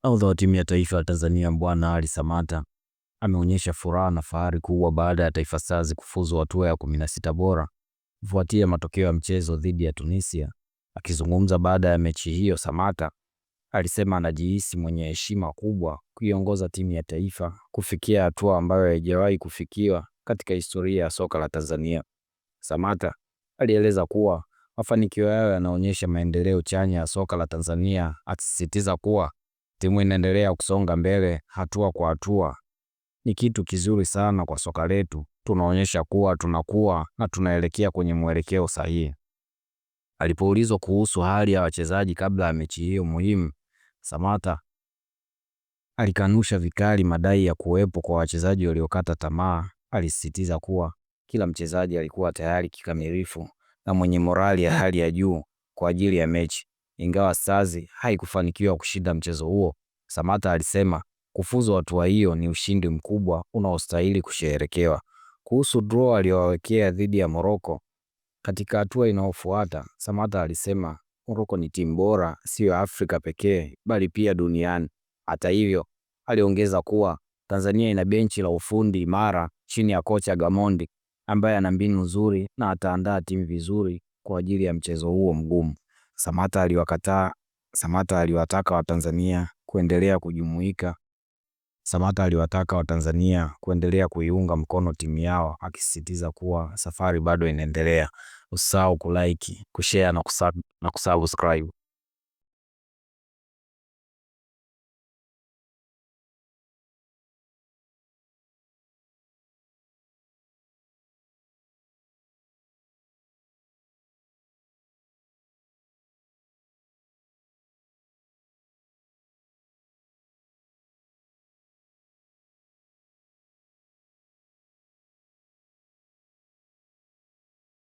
Nahodha wa timu ya taifa ya Tanzania Mbwana Ali Samata ameonyesha furaha na fahari kubwa baada ya Taifa Stars kufuzu hatua ya 16 bora kufuatia matokeo ya mchezo dhidi ya Tunisia. Akizungumza baada ya mechi hiyo, Samata alisema anajihisi mwenye heshima kubwa kuiongoza timu ya taifa kufikia hatua ambayo haijawahi kufikiwa katika historia ya soka la Tanzania. Samata alieleza kuwa mafanikio yao yanaonyesha maendeleo chanya ya soka la Tanzania, akisisitiza kuwa timu inaendelea kusonga mbele hatua kwa hatua. Ni kitu kizuri sana kwa soka letu, tunaonyesha kuwa tunakuwa na tunaelekea kwenye mwelekeo sahihi. Alipoulizwa kuhusu hali ya wachezaji kabla ya mechi hiyo muhimu, Samata alikanusha vikali madai ya kuwepo kwa wachezaji waliokata tamaa. Alisisitiza kuwa kila mchezaji alikuwa tayari kikamilifu na mwenye morali ya hali ya juu kwa ajili ya mechi. Ingawa Stars haikufanikiwa kushinda mchezo huo, Samata alisema kufuzu hatua hiyo ni ushindi mkubwa unaostahili kusherekewa. Kuhusu draw aliyowawekea dhidi ya Morocco katika hatua inayofuata, Samata alisema Morocco ni timu bora, sio Afrika pekee bali pia duniani. Hata hivyo, aliongeza kuwa Tanzania ina benchi la ufundi imara chini ya kocha Gamondi ambaye ana mbinu nzuri na ataandaa timu vizuri kwa ajili ya mchezo huo mgumu. Samata aliwataka Watanzania kuendelea kuiunga mkono timu yao, akisisitiza kuwa safari bado inaendelea. Usisahau kulike, kushare na kusubscribe.